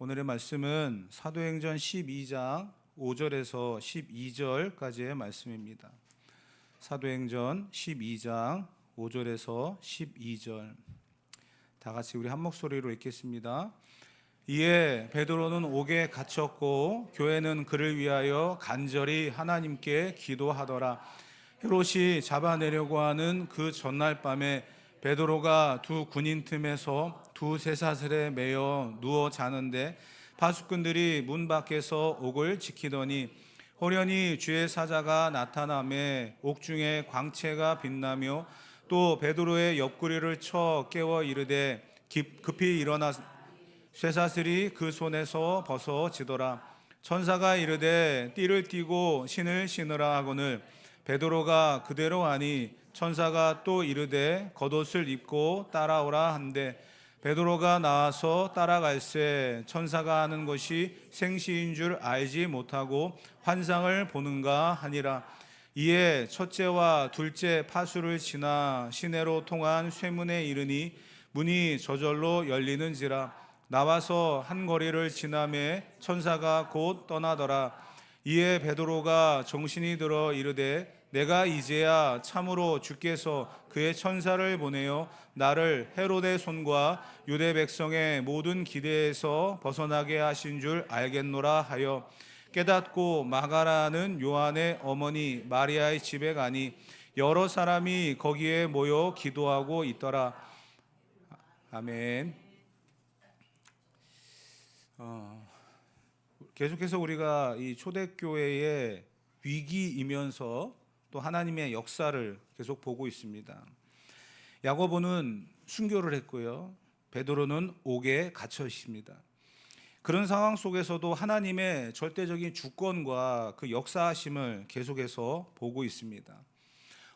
오늘의 말씀은 사도행전 12장 5절에서 12절까지의 말씀입니다. 사도행전 12장 5절에서 12절 다 같이 우리 한 목소리로 읽겠습니다. 이에 베드로는 옥에 갇혔고 교회는 그를 위하여 간절히 하나님께 기도하더라. 헤롯이 잡아내려고 하는 그 전날 밤에 베드로가 두 군인 틈에서 두 쇠사슬에 매여 누워 자는데 파수꾼들이 문 밖에서 옥을 지키더니 호련히 주의 사자가 나타나매 옥중에 광채가 빛나며 또 베드로의 옆구리를 쳐 깨워 이르되 급히 일어나 쇠사슬이 그 손에서 벗어지더라. 천사가 이르되 띠를 띠고 신을 신으라 하거늘 베드로가 그대로 하니 천사가 또 이르되 겉옷을 입고 따라오라 한대 베드로가 나와서 따라갈새 천사가 하는 것이 생시인 줄 알지 못하고 환상을 보는가 하니라. 이에 첫째와 둘째 파수를 지나 시내로 통한 쇠문에 이르니 문이 저절로 열리는지라. 나와서 한 거리를 지나매 천사가 곧 떠나더라. 이에 베드로가 정신이 들어 이르되 내가 이제야 참으로 주께서 그의 천사를 보내어 나를 헤롯의 손과 유대 백성의 모든 기대에서 벗어나게 하신 줄 알겠노라 하여 깨닫고 마가라는 요한의 어머니 마리아의 집에 가니 여러 사람이 거기에 모여 기도하고 있더라. 아멘. 계속해서 우리가 이 초대교회의 위기이면서 또 하나님의 역사를 계속 보고 있습니다. 야고보는 순교를 했고요. 베드로는 옥에 갇혀 있습니다. 그런 상황 속에서도 하나님의 절대적인 주권과 그 역사하심을 계속해서 보고 있습니다.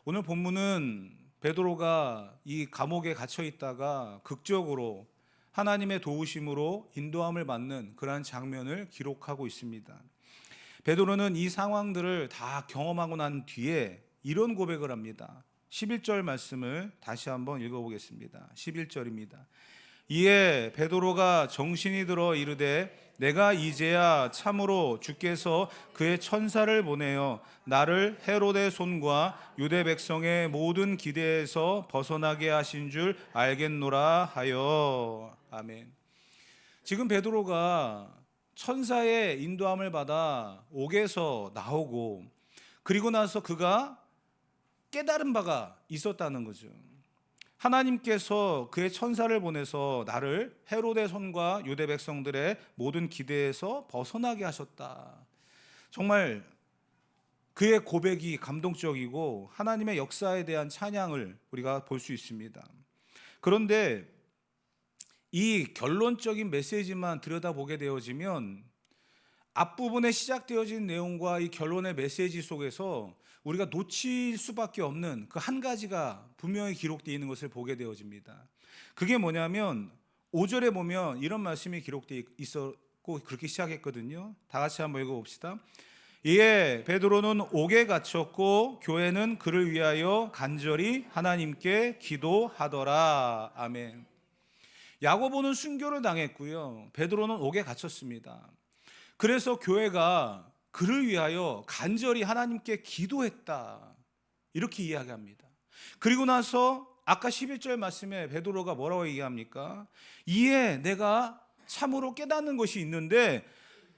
오늘 본문은 베드로가 이 감옥에 갇혀 있다가 극적으로 하나님의 도우심으로 인도함을 받는 그러한 장면을 기록하고 있습니다. 베드로는 이 상황들을 다 경험하고 난 뒤에 이런 고백을 합니다. 11절 말씀을 다시 한번 읽어보겠습니다. 11절입니다. 이에 베드로가 정신이 들어 이르되 내가 이제야 참으로 주께서 그의 천사를 보내어 나를 헤롯의 손과 유대 백성의 모든 기대에서 벗어나게 하신 줄 알겠노라 하여. 아멘. 지금 베드로가 천사의 인도함을 받아 옥에서 나오고 그리고 나서 그가 깨달은 바가 있었다는 거죠. 하나님께서 그의 천사를 보내서 나를 헤롯의 손과 유대 백성들의 모든 기대에서 벗어나게 하셨다. 정말 그의 고백이 감동적이고 하나님의 역사에 대한 찬양을 우리가 볼 수 있습니다. 그런데 이 결론적인 메시지만 들여다보게 되어지면 앞부분에 시작되어진 내용과 이 결론의 메시지 속에서 우리가 놓칠 수밖에 없는 그 한 가지가 분명히 기록되어 있는 것을 보게 되어집니다. 그게 뭐냐면 5절에 보면 이런 말씀이 기록되어 있었고 그렇게 시작했거든요. 다 같이 한번 읽어봅시다. 이에 베드로는 옥에 갇혔고 교회는 그를 위하여 간절히 하나님께 기도하더라. 아멘. 야고보는 순교를 당했고요. 베드로는 옥에 갇혔습니다. 그래서 교회가 그를 위하여 간절히 하나님께 기도했다. 이렇게 이야기합니다. 그리고 나서 아까 11절 말씀에 베드로가 뭐라고 얘기합니까? 이에 내가 참으로 깨닫는 것이 있는데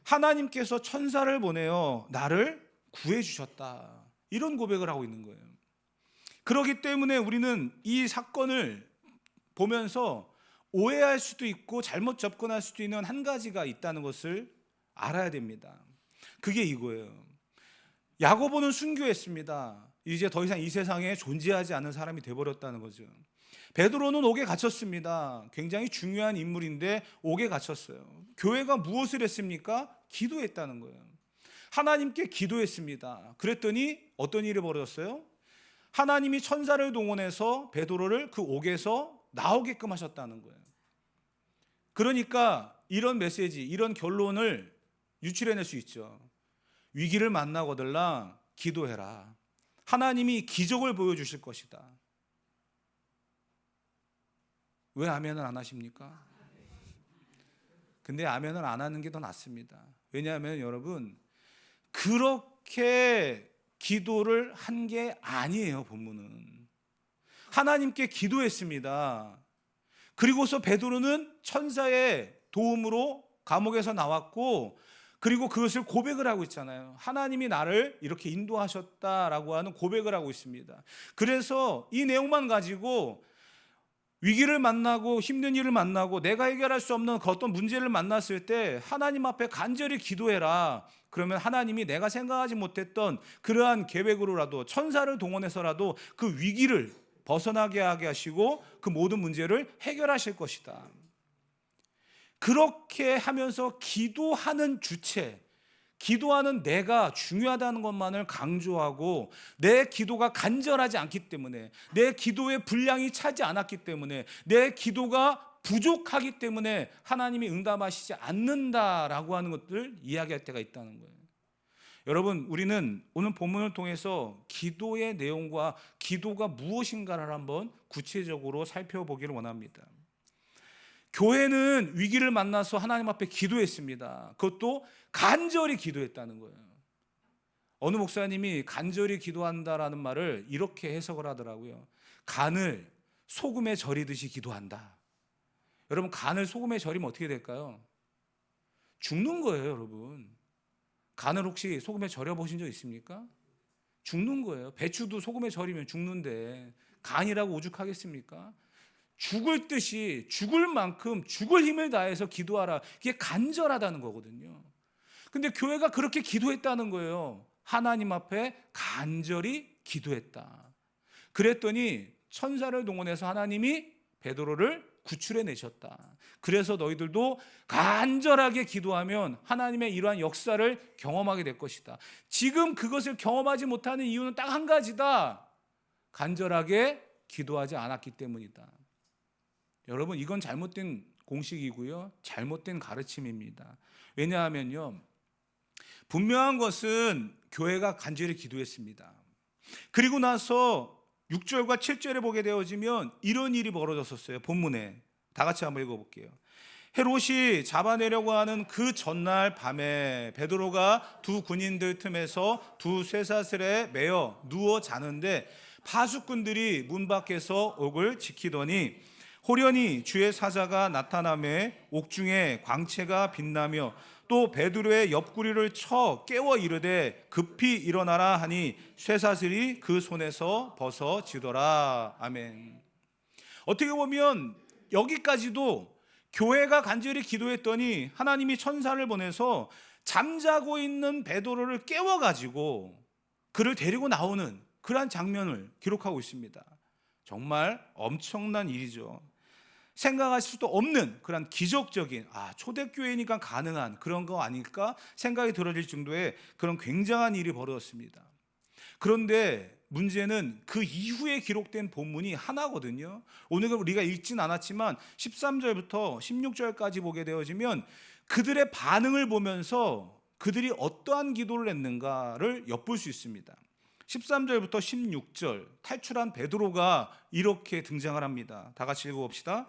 하나님께서 천사를 보내어 나를 구해 주셨다. 이런 고백을 하고 있는 거예요. 그렇기 때문에 우리는 이 사건을 보면서 오해할 수도 있고 잘못 접근할 수도 있는 한 가지가 있다는 것을 알아야 됩니다. 그게 이거예요. 야고보는 순교했습니다. 이제 더 이상 이 세상에 존재하지 않는 사람이 되어버렸다는 거죠. 베드로는 옥에 갇혔습니다. 굉장히 중요한 인물인데 옥에 갇혔어요. 교회가 무엇을 했습니까? 기도했다는 거예요. 하나님께 기도했습니다. 그랬더니 어떤 일이 벌어졌어요? 하나님이 천사를 동원해서 베드로를 그 옥에서 나오게끔 하셨다는 거예요. 그러니까 이런 메시지, 이런 결론을 유출해낼 수 있죠. 위기를 만나거들라 기도해라. 하나님이 기적을 보여주실 것이다. 왜 아멘을 안 하십니까? 근데 아멘을 안 하는 게 더 낫습니다. 왜냐하면 여러분, 그렇게 기도를 한 게 아니에요. 본문은 하나님께 기도했습니다. 그리고서 베드로는 천사의 도움으로 감옥에서 나왔고, 그리고 그것을 고백을 하고 있잖아요. 하나님이 나를 이렇게 인도하셨다라고 하는 고백을 하고 있습니다. 그래서 이 내용만 가지고 위기를 만나고 힘든 일을 만나고 내가 해결할 수 없는 그 어떤 문제를 만났을 때 하나님 앞에 간절히 기도해라. 그러면 하나님이 내가 생각하지 못했던 그러한 계획으로라도 천사를 동원해서라도 그 위기를 벗어나게 하게 하시고 그 모든 문제를 해결하실 것이다. 그렇게 하면서 기도하는 주체, 기도하는 내가 중요하다는 것만을 강조하고, 내 기도가 간절하지 않기 때문에, 내 기도의 분량이 차지 않았기 때문에, 내 기도가 부족하기 때문에 하나님이 응답하시지 않는다라고 하는 것들을 이야기할 때가 있다는 거예요. 여러분, 우리는 오늘 본문을 통해서 기도의 내용과 기도가 무엇인가를 한번 구체적으로 살펴보기를 원합니다. 교회는 위기를 만나서 하나님 앞에 기도했습니다. 그것도 간절히 기도했다는 거예요. 어느 목사님이 간절히 기도한다라는 말을 이렇게 해석을 하더라고요. 간을 소금에 절이듯이 기도한다. 여러분, 간을 소금에 절이면 어떻게 될까요? 죽는 거예요, 여러분. 간을 혹시 소금에 절여 보신 적 있습니까? 죽는 거예요. 배추도 소금에 절이면 죽는데 간이라고 오죽하겠습니까? 죽을 듯이 죽을 만큼 죽을 힘을 다해서 기도하라. 이게 간절하다는 거거든요. 근데 교회가 그렇게 기도했다는 거예요. 하나님 앞에 간절히 기도했다. 그랬더니 천사를 동원해서 하나님이 베드로를 구출해 내셨다. 그래서 너희들도 간절하게 기도하면 하나님의 이러한 역사를 경험하게 될 것이다. 지금 그것을 경험하지 못하는 이유는 딱 한 가지다. 간절하게 기도하지 않았기 때문이다. 여러분, 이건 잘못된 공식이고요, 잘못된 가르침입니다. 왜냐하면요, 분명한 것은 교회가 간절히 기도했습니다. 그리고 나서 6절과 7절에 보게 되어지면 이런 일이 벌어졌었어요. 본문에 다 같이 한번 읽어볼게요. 헤롯이 잡아내려고 하는 그 전날 밤에 베드로가 두 군인들 틈에서 두 쇠사슬에 매어 누워 자는데 파수꾼들이 문 밖에서 옥을 지키더니 호련히 주의 사자가 나타나매 옥중에 광채가 빛나며 또 베드로의 옆구리를 쳐 깨워 이르되 급히 일어나라 하니 쇠사슬이 그 손에서 벗어지더라. 아멘. 어떻게 보면 여기까지도 교회가 간절히 기도했더니 하나님이 천사를 보내서 잠자고 있는 베드로를 깨워가지고 그를 데리고 나오는 그러한 장면을 기록하고 있습니다. 정말 엄청난 일이죠. 생각할 수도 없는 그런 기적적인, 초대교회니까 가능한 그런 거 아닐까 생각이 들어질 정도의 그런 굉장한 일이 벌어졌습니다. 그런데 문제는 그 이후에 기록된 본문이 하나거든요. 오늘 우리가 읽진 않았지만 13절부터 16절까지 보게 되어지면 그들의 반응을 보면서 그들이 어떠한 기도를 했는가를 엿볼 수 있습니다. 13절부터 16절, 탈출한 베드로가 이렇게 등장을 합니다. 다 같이 읽어봅시다.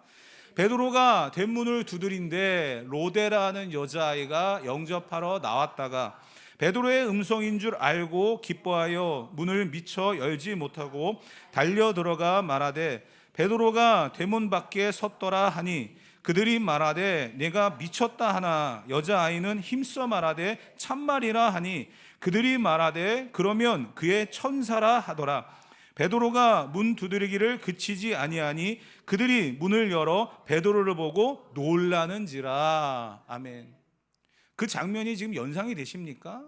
베드로가 대문을 두드린데 로데라는 여자아이가 영접하러 나왔다가 베드로의 음성인 줄 알고 기뻐하여 문을 미처 열지 못하고 달려 들어가 말하되 베드로가 대문 밖에 섰더라 하니 그들이 말하되 내가 미쳤다 하나 여자아이는 힘써 말하되 참말이라 하니 그들이 말하되 그러면 그의 천사라 하더라. 베드로가 문 두드리기를 그치지 아니하니 그들이 문을 열어 베드로를 보고 놀라는지라. 아멘. 그 장면이 지금 연상이 되십니까?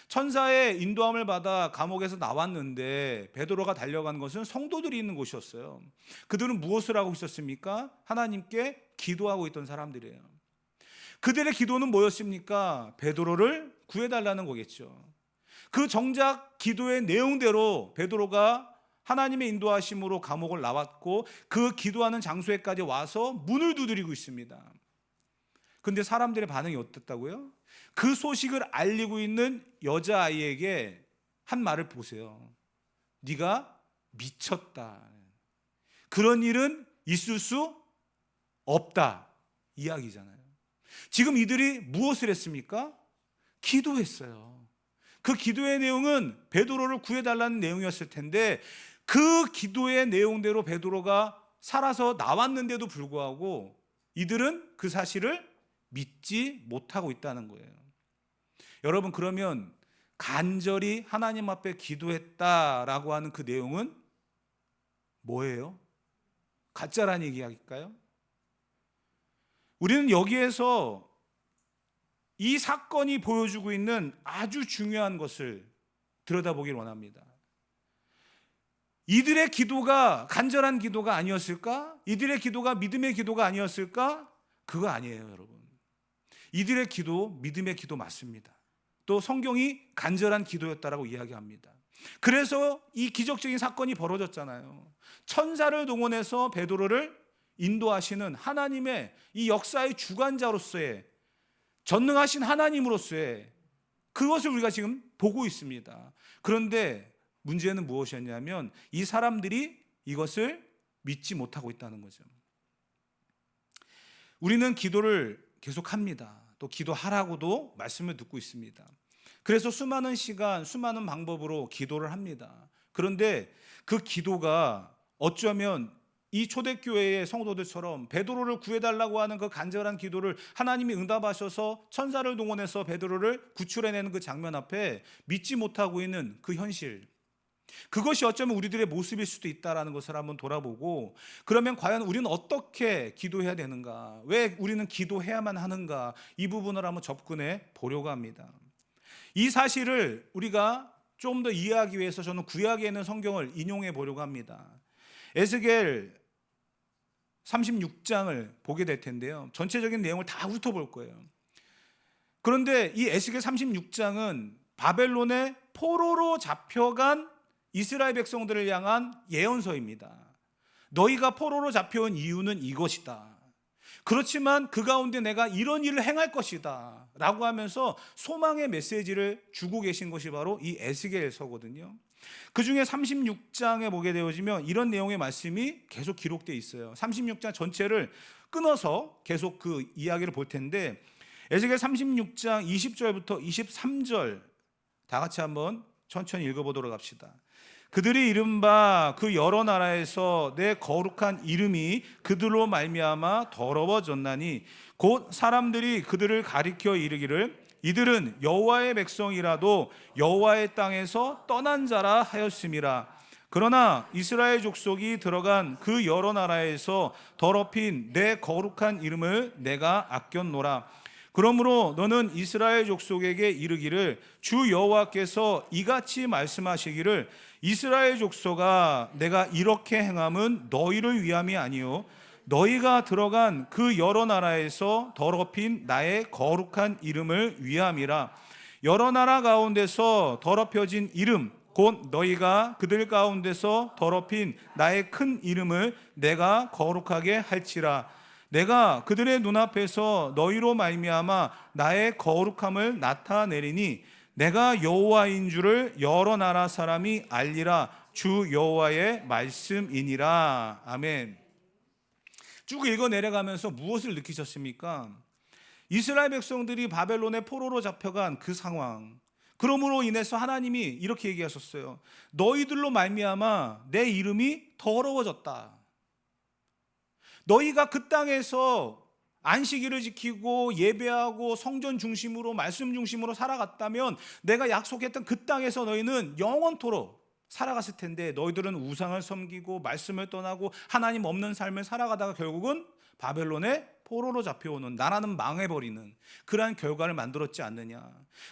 천사의 인도함을 받아 감옥에서 나왔는데 베드로가 달려간 것은 성도들이 있는 곳이었어요. 그들은 무엇을 하고 있었습니까? 하나님께 기도하고 있던 사람들이에요. 그들의 기도는 뭐였습니까? 베드로를 구해달라는 거겠죠. 그 정작 기도의 내용대로 베드로가 하나님의 인도하심으로 감옥을 나왔고 그 기도하는 장소에까지 와서 문을 두드리고 있습니다. 근데 사람들의 반응이 어땠다고요? 그 소식을 알리고 있는 여자아이에게 한 말을 보세요. 네가 미쳤다. 그런 일은 있을 수 없다. 이야기잖아요. 지금 이들이 무엇을 했습니까? 기도했어요. 그 기도의 내용은 베드로를 구해달라는 내용이었을 텐데 그 기도의 내용대로 베드로가 살아서 나왔는데도 불구하고 이들은 그 사실을 믿지 못하고 있다는 거예요. 여러분, 그러면 간절히 하나님 앞에 기도했다라고 하는 그 내용은 뭐예요? 가짜라는 얘기일까요? 우리는 여기에서 이 사건이 보여주고 있는 아주 중요한 것을 들여다보길 원합니다. 이들의 기도가 간절한 기도가 아니었을까? 이들의 기도가 믿음의 기도가 아니었을까? 그거 아니에요, 여러분. 이들의 기도, 믿음의 기도 맞습니다. 또 성경이 간절한 기도였다라고 이야기합니다. 그래서 이 기적적인 사건이 벌어졌잖아요. 천사를 동원해서 베드로를 인도하시는 하나님의 이 역사의 주관자로서의, 전능하신 하나님으로서의 그것을 우리가 지금 보고 있습니다. 그런데 문제는 무엇이었냐면 이 사람들이 이것을 믿지 못하고 있다는 거죠. 우리는 기도를 계속합니다. 또 기도하라고도 말씀을 듣고 있습니다. 그래서 수많은 시간, 수많은 방법으로 기도를 합니다. 그런데 그 기도가 어쩌면 이 초대교회의 성도들처럼 베드로를 구해달라고 하는 그 간절한 기도를 하나님이 응답하셔서 천사를 동원해서 베드로를 구출해내는 그 장면 앞에 믿지 못하고 있는 그 현실, 그것이 어쩌면 우리들의 모습일 수도 있다는 것을 한번 돌아보고, 그러면 과연 우리는 어떻게 기도해야 되는가, 왜 우리는 기도해야만 하는가, 이 부분을 한번 접근해 보려고 합니다. 이 사실을 우리가 좀 더 이해하기 위해서 저는 구약에 있는 성경을 인용해 보려고 합니다. 에스겔 36장을 보게 될 텐데요, 전체적인 내용을 다 훑어볼 거예요. 그런데 이 에스겔 36장은 바벨론의 포로로 잡혀간 이스라엘 백성들을 향한 예언서입니다. 너희가 포로로 잡혀온 이유는 이것이다. 그렇지만 그 가운데 내가 이런 일을 행할 것이다 라고 하면서 소망의 메시지를 주고 계신 것이 바로 이 에스겔서거든요. 그 중에 36장에 보게 되어지면 이런 내용의 말씀이 계속 기록되어 있어요. 36장 전체를 끊어서 계속 그 이야기를 볼 텐데, 에스겔 36장 20절부터 23절 다 같이 한번 천천히 읽어보도록 합시다. 그들이 이른바 그 여러 나라에서 내 거룩한 이름이 그들로 말미암아 더러워졌나니 곧 사람들이 그들을 가리켜 이르기를 이들은 여호와의 백성이라도 여호와의 땅에서 떠난 자라 하였음이라. 그러나 이스라엘 족속이 들어간 그 여러 나라에서 더럽힌 내 거룩한 이름을 내가 아꼈노라. 그러므로 너는 이스라엘 족속에게 이르기를 주 여호와께서 이같이 말씀하시기를 이스라엘 족속아, 내가 이렇게 행함은 너희를 위함이 아니요 너희가 들어간 그 여러 나라에서 더럽힌 나의 거룩한 이름을 위함이라. 여러 나라 가운데서 더럽혀진 이름 곧 너희가 그들 가운데서 더럽힌 나의 큰 이름을 내가 거룩하게 할지라. 내가 그들의 눈앞에서 너희로 말미암아 나의 거룩함을 나타내리니 내가 여호와인 줄을 여러 나라 사람이 알리라. 주 여호와의 말씀이니라. 아멘. 쭉 읽어 내려가면서 무엇을 느끼셨습니까? 이스라엘 백성들이 바벨론의 포로로 잡혀간 그 상황, 그러므로 인해서 하나님이 이렇게 얘기하셨어요. 너희들로 말미암아 내 이름이 더러워졌다. 너희가 그 땅에서 안식일을 지키고 예배하고 성전 중심으로 말씀 중심으로 살아갔다면 내가 약속했던 그 땅에서 너희는 영원토록 살아갔을 텐데 너희들은 우상을 섬기고 말씀을 떠나고 하나님 없는 삶을 살아가다가 결국은 바벨론의 포로로 잡혀오는, 나라는 망해버리는 그러한 결과를 만들었지 않느냐.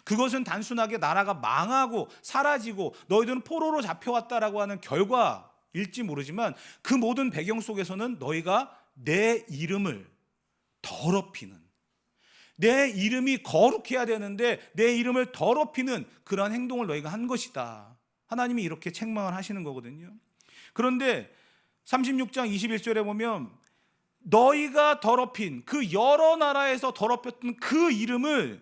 그것은 단순하게 나라가 망하고 사라지고 너희들은 포로로 잡혀왔다라고 하는 결과일지 모르지만 그 모든 배경 속에서는 너희가 내 이름을 더럽히는, 내 이름이 거룩해야 되는데 내 이름을 더럽히는 그러한 행동을 너희가 한 것이다. 하나님이 이렇게 책망을 하시는 거거든요. 그런데 36장 21절에 보면 너희가 더럽힌 그 여러 나라에서 더럽혔던 그 이름을,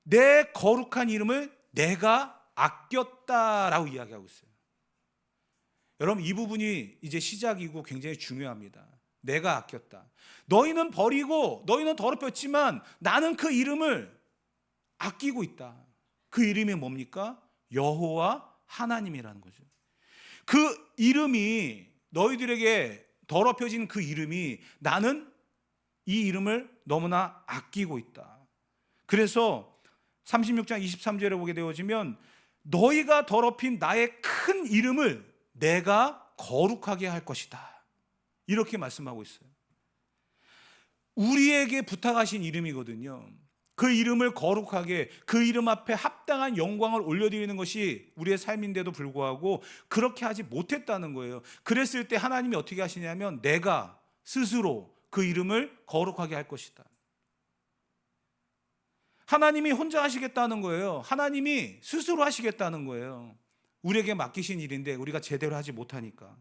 내 거룩한 이름을 내가 아꼈다라고 이야기하고 있어요. 여러분, 이 부분이 이제 시작이고 굉장히 중요합니다. 내가 아꼈다. 너희는 버리고 너희는 더럽혔지만 나는 그 이름을 아끼고 있다. 그 이름이 뭡니까? 여호와 하나님이라는 거죠. 그 이름이, 너희들에게 더럽혀진 그 이름이, 나는 이 이름을 너무나 아끼고 있다. 그래서 36장 23절에 보게 되어지면 너희가 더럽힌 나의 큰 이름을 내가 거룩하게 할 것이다, 이렇게 말씀하고 있어요. 우리에게 부탁하신 이름이거든요. 그 이름을 거룩하게, 그 이름 앞에 합당한 영광을 올려드리는 것이 우리의 삶인데도 불구하고 그렇게 하지 못했다는 거예요. 그랬을 때 하나님이 어떻게 하시냐면 내가 스스로 그 이름을 거룩하게 할 것이다. 하나님이 혼자 하시겠다는 거예요. 하나님이 스스로 하시겠다는 거예요. 우리에게 맡기신 일인데 우리가 제대로 하지 못하니까.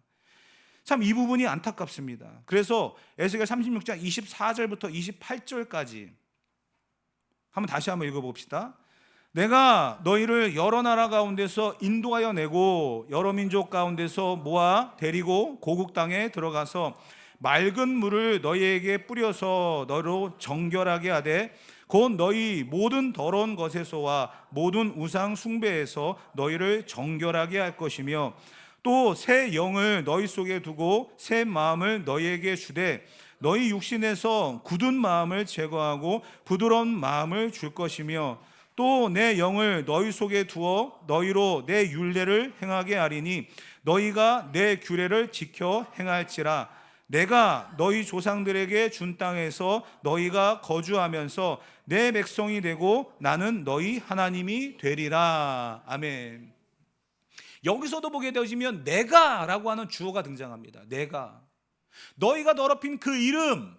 참 이 부분이 안타깝습니다. 그래서 에스겔 36장 24절부터 28절까지 한번 다시 한번 읽어봅시다. 내가 너희를 여러 나라 가운데서 인도하여 내고 여러 민족 가운데서 모아 데리고 고국 땅에 들어가서 맑은 물을 너희에게 뿌려서 너로 정결하게 하되 곧 너희 모든 더러운 것에서와 모든 우상 숭배에서 너희를 정결하게 할 것이며 또 새 영을 너희 속에 두고 새 마음을 너희에게 주되 너희 육신에서 굳은 마음을 제거하고 부드러운 마음을 줄 것이며 또 내 영을 너희 속에 두어 너희로 내 율례를 행하게 하리니 너희가 내 규례를 지켜 행할지라. 내가 너희 조상들에게 준 땅에서 너희가 거주하면서 내 백성이 되고 나는 너희 하나님이 되리라. 아멘. 여기서도 보게 되어지면 내가라고 하는 주어가 등장합니다. 내가, 너희가 더럽힌 그 이름,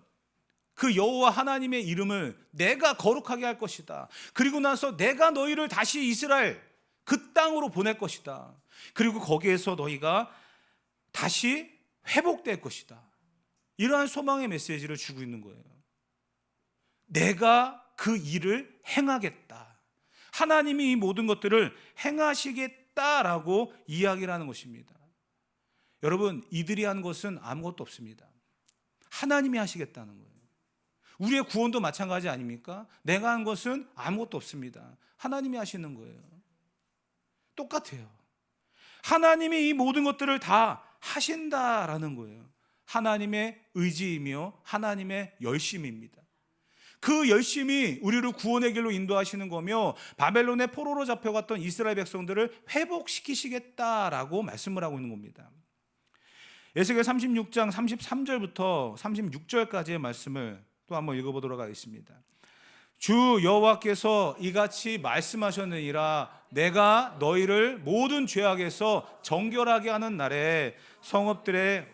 그 여호와 하나님의 이름을 내가 거룩하게 할 것이다. 그리고 나서 내가 너희를 다시 이스라엘 그 땅으로 보낼 것이다. 그리고 거기에서 너희가 다시 회복될 것이다. 이러한 소망의 메시지를 주고 있는 거예요. 내가 그 일을 행하겠다. 하나님이 이 모든 것들을 행하시겠다라고 이야기를 하는 것입니다. 여러분, 이들이 한 것은 아무것도 없습니다. 하나님이 하시겠다는 거예요. 우리의 구원도 마찬가지 아닙니까? 내가 한 것은 아무것도 없습니다. 하나님이 하시는 거예요. 똑같아요. 하나님이 이 모든 것들을 다 하신다라는 거예요. 하나님의 의지이며 하나님의 열심입니다. 그 열심이 우리를 구원의 길로 인도하시는 거며 바벨론의 포로로 잡혀갔던 이스라엘 백성들을 회복시키시겠다라고 말씀을 하고 있는 겁니다. 에스겔 36장 33절부터 36절까지의 말씀을 또 한번 읽어보도록 하겠습니다. 주 여호와께서 이같이 말씀하셨느니라. 내가 너희를 모든 죄악에서 정결하게 하는 날에 성읍들의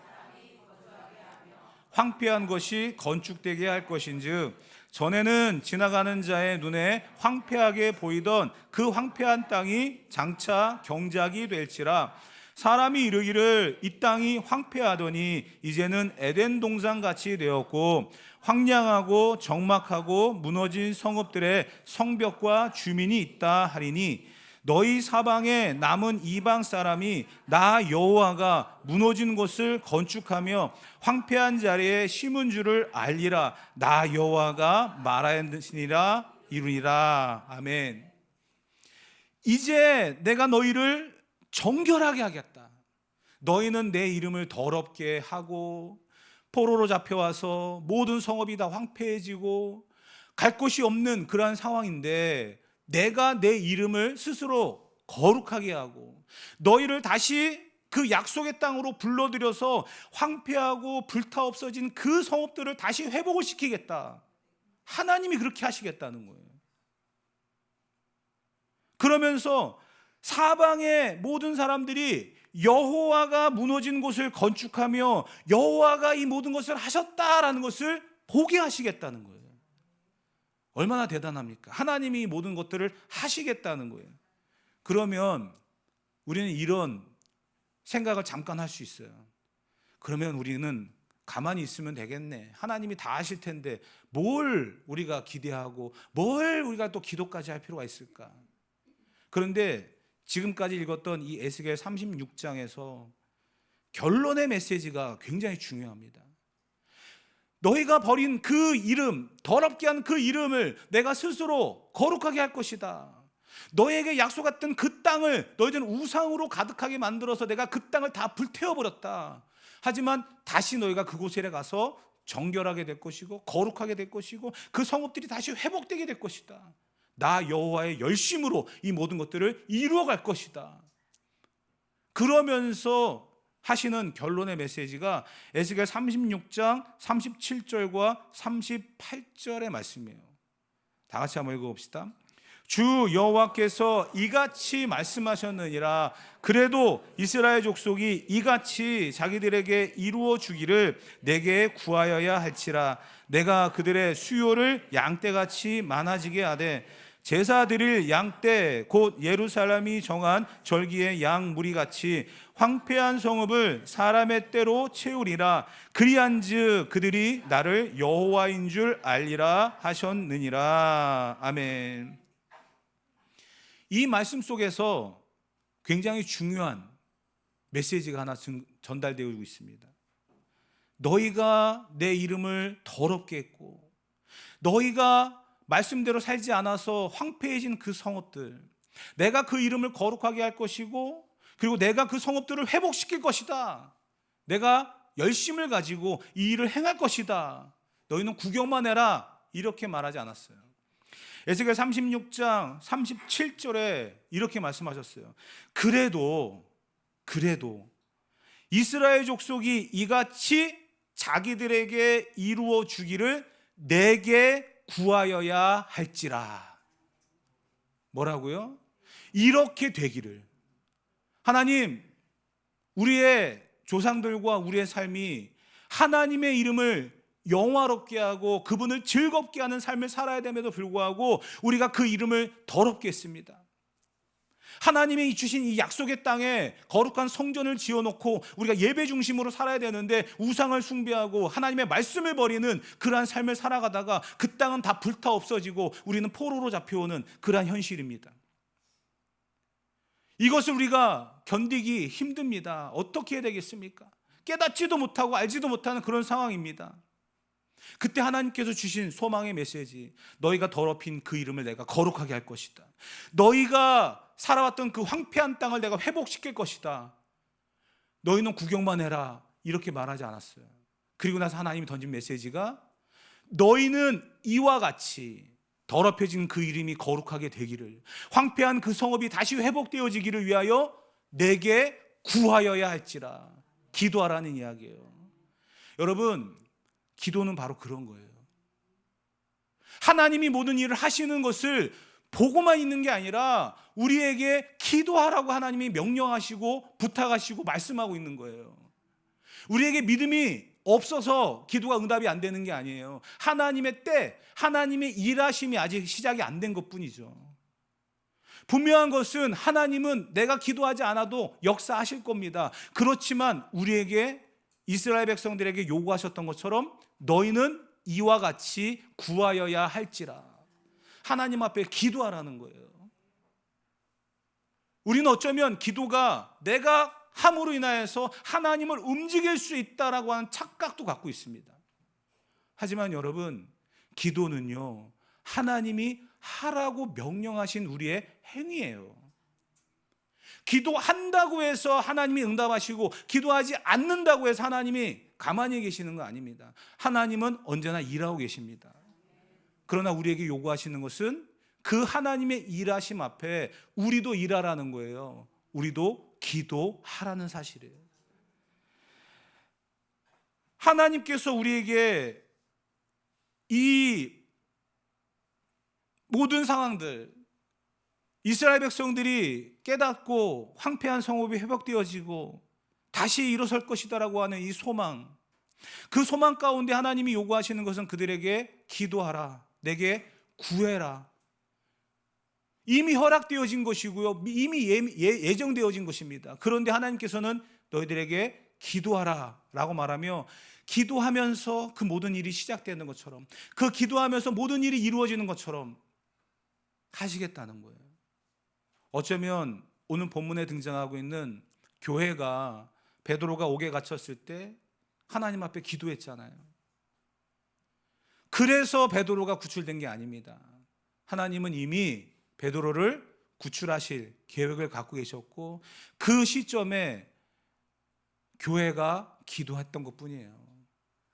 황폐한 것이 건축되게 할 것인즉 전에는 지나가는 자의 눈에 황폐하게 보이던 그 황폐한 땅이 장차 경작이 될지라. 사람이 이르기를 이 땅이 황폐하더니 이제는 에덴 동산 같이 되었고 황량하고 적막하고 무너진 성읍들의 성벽과 주민이 있다 하리니 너희 사방에 남은 이방 사람이 나 여호와가 무너진 곳을 건축하며 황폐한 자리에 심은 줄을 알리라. 나 여호와가 말하였으니라 이루리라. 아멘. 이제 내가 너희를 정결하게 하겠다. 너희는 내 이름을 더럽게 하고 포로로 잡혀와서 모든 성읍이 다 황폐해지고 갈 곳이 없는 그러한 상황인데 내가 내 이름을 스스로 거룩하게 하고 너희를 다시 그 약속의 땅으로 불러들여서 황폐하고 불타없어진 그 성읍들을 다시 회복을 시키겠다. 하나님이 그렇게 하시겠다는 거예요. 그러면서 사방의 모든 사람들이 여호와가 무너진 곳을 건축하며 여호와가 이 모든 것을 하셨다라는 것을 보게 하시겠다는 거예요. 얼마나 대단합니까? 하나님이 이 모든 것들을 하시겠다는 거예요. 그러면 우리는 이런 생각을 잠깐 할 수 있어요. 그러면 우리는 가만히 있으면 되겠네. 하나님이 다 하실 텐데 뭘 우리가 기대하고 뭘 우리가 또 기도까지 할 필요가 있을까? 그런데 지금까지 읽었던 이 에스겔 36장에서 결론의 메시지가 굉장히 중요합니다. 너희가 버린 그 이름, 더럽게 한 그 이름을 내가 스스로 거룩하게 할 것이다. 너에게 약속했던 그 땅을 너희들은 우상으로 가득하게 만들어서 내가 그 땅을 다 불태워버렸다. 하지만 다시 너희가 그곳에 가서 정결하게 될 것이고 거룩하게 될 것이고 그 성읍들이 다시 회복되게 될 것이다. 나 여호와의 열심으로 이 모든 것들을 이루어갈 것이다. 그러면서 하시는 결론의 메시지가 에스겔 36장 37절과 38절의 말씀이에요. 다 같이 한번 읽어봅시다. 주 여호와께서 이같이 말씀하셨느니라. 그래도 이스라엘 족속이 이같이 자기들에게 이루어 주기를 내게 구하여야 할지라. 내가 그들의 수요를 양떼같이 많아지게 하되 제사 드릴 양떼 곧 예루살렘이 정한 절기의 양 무리같이 황폐한 성읍을 사람의 떼로 채우리라. 그리한즉 그들이 나를 여호와인 줄 알리라 하셨느니라. 아멘. 이 말씀 속에서 굉장히 중요한 메시지가 하나 전달되고 있습니다. 너희가 내 이름을 더럽게 했고 너희가 말씀대로 살지 않아서 황폐해진 그 성읍들, 내가 그 이름을 거룩하게 할 것이고 그리고 내가 그 성읍들을 회복시킬 것이다. 내가 열심을 가지고 이 일을 행할 것이다. 너희는 구경만 해라. 이렇게 말하지 않았어요. 에스겔 36장 37절에 이렇게 말씀하셨어요. 그래도 이스라엘 족속이 이같이 자기들에게 이루어 주기를 내게 구하여야 할지라. 뭐라고요? 이렇게 되기를. 하나님, 우리의 조상들과 우리의 삶이 하나님의 이름을 영화롭게 하고 그분을 즐겁게 하는 삶을 살아야 됨에도 불구하고 우리가 그 이름을 더럽게 했습니다. 하나님이 주신 이 약속의 땅에 거룩한 성전을 지어놓고 우리가 예배 중심으로 살아야 되는데 우상을 숭배하고 하나님의 말씀을 버리는 그러한 삶을 살아가다가 그 땅은 다 불타 없어지고 우리는 포로로 잡혀오는 그러한 현실입니다. 이것을 우리가 견디기 힘듭니다. 어떻게 해야 되겠습니까? 깨닫지도 못하고 알지도 못하는 그런 상황입니다. 그때 하나님께서 주신 소망의 메시지, 너희가 더럽힌 그 이름을 내가 거룩하게 할 것이다. 너희가 살아왔던 그 황폐한 땅을 내가 회복시킬 것이다. 너희는 구경만 해라. 이렇게 말하지 않았어요. 그리고 나서 하나님이 던진 메시지가 너희는 이와 같이 더럽혀진 그 이름이 거룩하게 되기를, 황폐한 그 성읍이 다시 회복되어지기를 위하여 내게 구하여야 할지라. 기도하라는 이야기예요. 여러분, 기도는 바로 그런 거예요. 하나님이 모든 일을 하시는 것을 보고만 있는 게 아니라 우리에게 기도하라고 하나님이 명령하시고 부탁하시고 말씀하고 있는 거예요. 우리에게 믿음이 없어서 기도가 응답이 안 되는 게 아니에요. 하나님의 때, 하나님의 일하심이 아직 시작이 안 된 것뿐이죠. 분명한 것은 하나님은 내가 기도하지 않아도 역사하실 겁니다. 그렇지만 우리에게, 이스라엘 백성들에게 요구하셨던 것처럼 너희는 이와 같이 구하여야 할지라. 하나님 앞에 기도하라는 거예요. 우리는 어쩌면 기도가 내가 함으로 인하여서 하나님을 움직일 수 있다라고 하는 착각도 갖고 있습니다. 하지만 여러분, 기도는요, 하나님이 하라고 명령하신 우리의 행위예요. 기도한다고 해서 하나님이 응답하시고 기도하지 않는다고 해서 하나님이 가만히 계시는 거 아닙니다. 하나님은 언제나 일하고 계십니다. 그러나 우리에게 요구하시는 것은 그 하나님의 일하심 앞에 우리도 일하라는 거예요. 우리도 기도하라는 사실이에요. 하나님께서 우리에게 이 모든 상황들, 이스라엘 백성들이 깨닫고 황폐한 성읍이 회복되어지고 다시 일어설 것이다라고 하는 이 소망, 그 소망 가운데 하나님이 요구하시는 것은 그들에게 기도하라, 내게 구해라. 이미 허락되어진 것이고요, 이미 예정되어진 것입니다. 그런데 하나님께서는 너희들에게 기도하라 라고 말하며 기도하면서 그 모든 일이 시작되는 것처럼, 그 기도하면서 모든 일이 이루어지는 것처럼 하시겠다는 거예요. 어쩌면 오늘 본문에 등장하고 있는 교회가 베드로가 옥에 갇혔을 때 하나님 앞에 기도했잖아요. 그래서 베드로가 구출된 게 아닙니다. 하나님은 이미 베드로를 구출하실 계획을 갖고 계셨고 그 시점에 교회가 기도했던 것뿐이에요.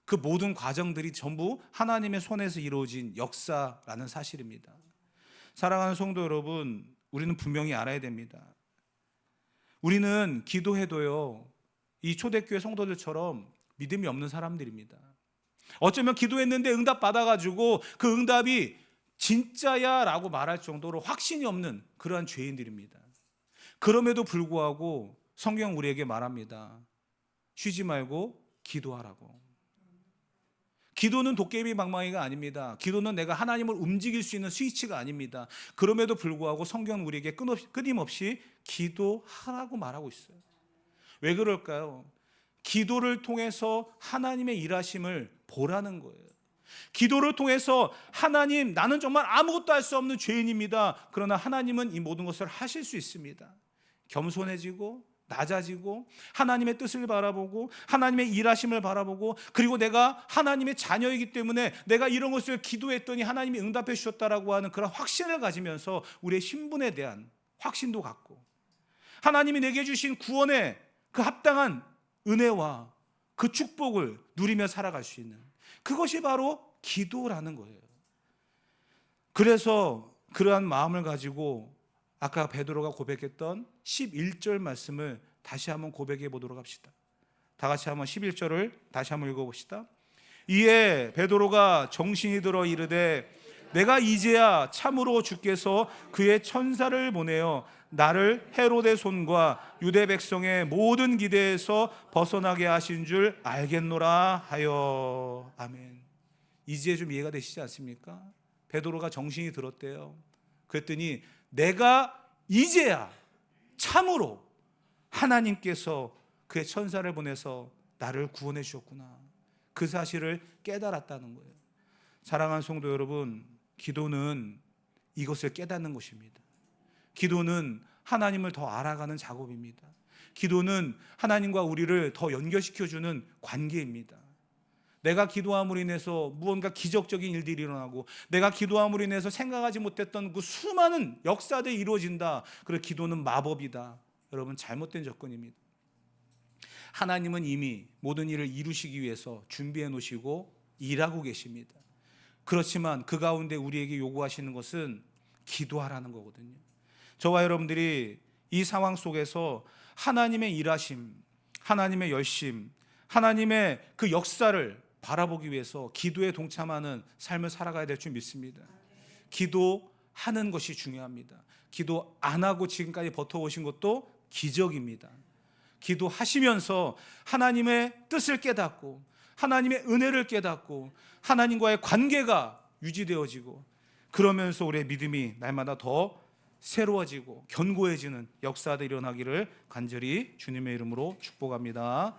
그 모든 과정들이 전부 하나님의 손에서 이루어진 역사라는 사실입니다. 사랑하는 성도 여러분, 우리는 분명히 알아야 됩니다. 우리는 기도해도요, 이 초대교회 성도들처럼 믿음이 없는 사람들입니다. 어쩌면 기도했는데 응답 받아가지고 그 응답이 진짜야 라고 말할 정도로 확신이 없는 그러한 죄인들입니다. 그럼에도 불구하고 성경 우리에게 말합니다. 쉬지 말고 기도하라고. 기도는 도깨비 방망이가 아닙니다. 기도는 내가 하나님을 움직일 수 있는 스위치가 아닙니다. 그럼에도 불구하고 성경은 우리에게 끊임없이 기도하라고 말하고 있어요. 왜 그럴까요? 기도를 통해서 하나님의 일하심을 보라는 거예요. 기도를 통해서 하나님, 나는 정말 아무것도 할 수 없는 죄인입니다. 그러나 하나님은 이 모든 것을 하실 수 있습니다. 겸손해지고 낮아지고 하나님의 뜻을 바라보고 하나님의 일하심을 바라보고, 그리고 내가 하나님의 자녀이기 때문에 내가 이런 것을 기도했더니 하나님이 응답해 주셨다라고 하는 그런 확신을 가지면서 우리의 신분에 대한 확신도 갖고, 하나님이 내게 주신 구원의 그 합당한 은혜와 그 축복을 누리며 살아갈 수 있는, 그것이 바로 기도라는 거예요. 그래서 그러한 마음을 가지고 아까 베드로가 고백했던 11절 말씀을 다시 한번 고백해 보도록 합시다. 다 같이 한번 11절을 다시 한번 읽어봅시다. 이에 베드로가 정신이 들어 이르되 내가 이제야 참으로 주께서 그의 천사를 보내어 나를 헤로데 손과 유대 백성의 모든 기대에서 벗어나게 하신 줄 알겠노라 하여. 아멘. 이제 좀 이해가 되시지 않습니까? 베드로가 정신이 들었대요. 그랬더니 내가 이제야 참으로 하나님께서 그의 천사를 보내서 나를 구원해 주셨구나, 그 사실을 깨달았다는 거예요. 사랑하는 성도 여러분, 기도는 이것을 깨닫는 것입니다. 기도는 하나님을 더 알아가는 작업입니다. 기도는 하나님과 우리를 더 연결시켜주는 관계입니다. 내가 기도함으로 인해서 무언가 기적적인 일들이 일어나고, 내가 기도함으로 인해서 생각하지 못했던 그 수많은 역사들이 이루어진다. 그래서 기도는 마법이다. 여러분, 잘못된 접근입니다. 하나님은 이미 모든 일을 이루시기 위해서 준비해 놓으시고 일하고 계십니다. 그렇지만 그 가운데 우리에게 요구하시는 것은 기도하라는 거거든요. 저와 여러분들이 이 상황 속에서 하나님의 일하심, 하나님의 열심, 하나님의 그 역사를 바라보기 위해서 기도에 동참하는 삶을 살아가야 될 줄 믿습니다. 기도하는 것이 중요합니다. 기도 안 하고 지금까지 버텨오신 것도 기적입니다. 기도하시면서 하나님의 뜻을 깨닫고 하나님의 은혜를 깨닫고 하나님과의 관계가 유지되어지고, 그러면서 우리의 믿음이 날마다 더 새로워지고 견고해지는 역사들이 일어나기를 간절히 주님의 이름으로 축복합니다.